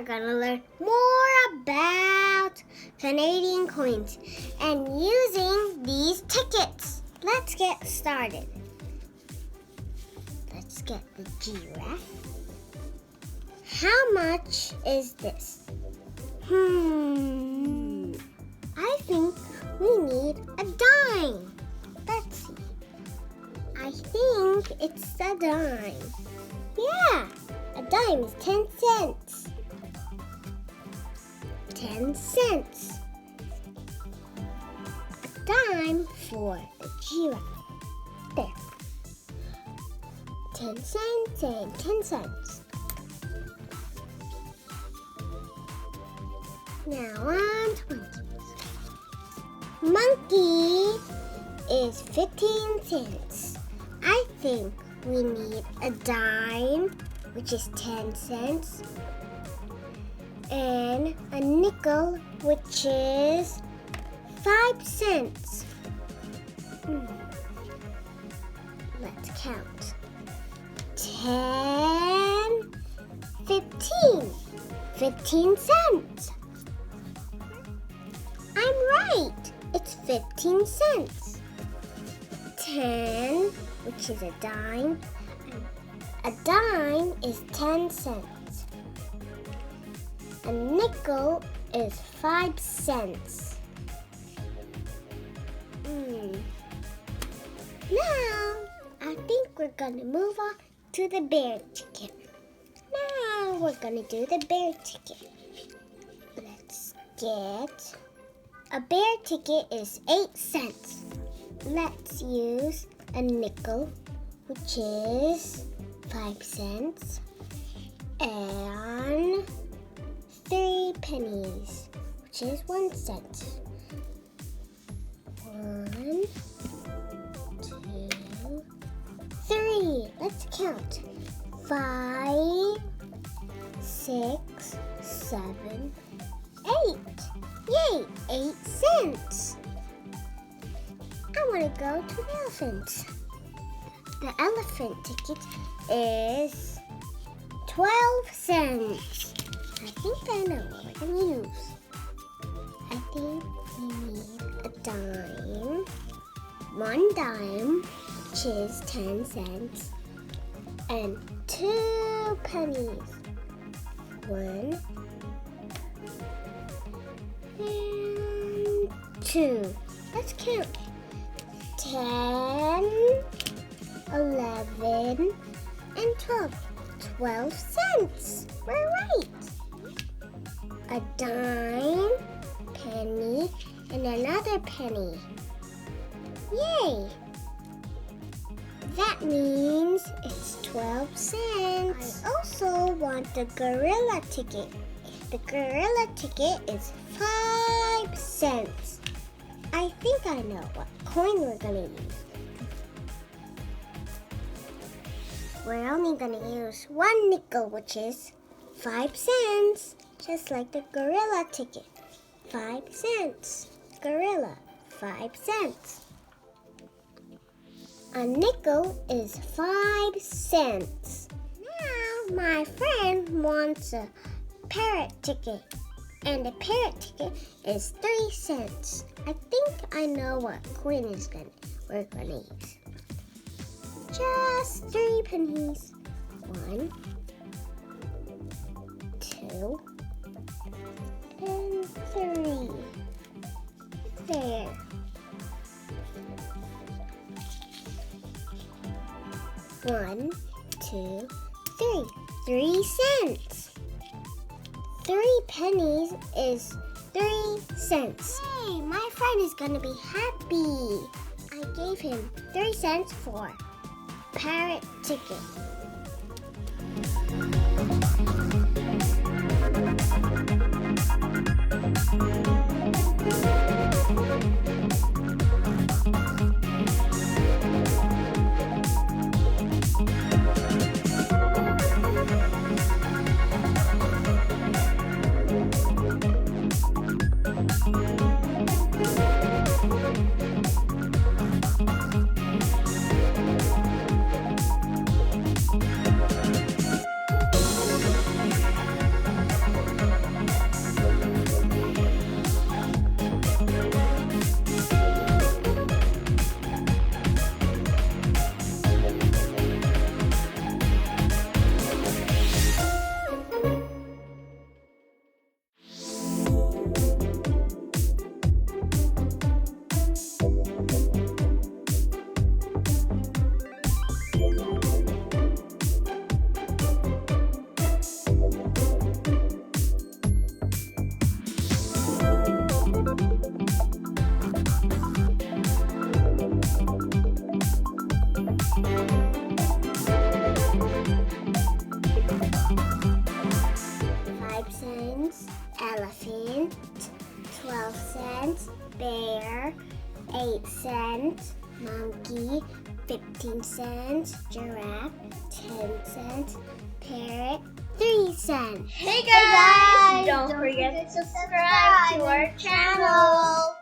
are gonna learn more about Canadian coins and using these tickets. Let's get started. Let's get the giraffe. How much is this? I think we need a dime. Let's see. I think it's a dime. Yeah, a dime is 10 cents. 10 cents. A dime for the giraffe. There. 10 cents and 10 cents. Now on to monkeys. Monkey is 15 cents. I think we need a dime, which is 10 cents, and a nickel, which is 5 cents. Let's count. 10, 15. 15 cents. I'm right. It's 15 cents. 10, which is a dime. A dime is 10 cents. A nickel is 5 cents. Now, I think we're gonna move on to the bear ticket. Now we're gonna do the bear ticket. Let's get... A bear ticket is 8 cents. Let's use a nickel, which is 5 cents, and 3 pennies, which is 1 cent. 1, 2, 3. Let's count. 5, 6, 7, 8. Yay! 8 cents. I want to go to the elephant. The elephant ticket is 12 cents. I think I know what we're going to use. I think we need a dime. 1 dime, which is 10 cents. And 2 pennies. 1 and 2. Let's count. 10, 11, and 12. 12 cents. We're right. A dime, penny, and another penny. Yay! That means it's 12 cents. I also want the gorilla ticket. The gorilla ticket is 5 cents. I think I know what coin we're going to use. We're only going to use 1 nickel, which is 5 cents. Just like the gorilla ticket. 5 cents. Gorilla, 5 cents. A nickel is 5 cents. Now my friend wants a parrot ticket. And the parrot ticket is 3 cents. I think I know what coin we're gonna use. Just 3 pennies. 1, 2, and 3. There. 1, 2, 3. 3 cents. 3 pennies is 3 cents. Hey, my friend is gonna be happy. I gave him 3 cents for parrot ticket. $5 elephant, 12 cents bear, 8 cents monkey, 15 cents giraffe, 10 cents parrot, 3 cents. Hey guys! Don't forget to subscribe to our channel.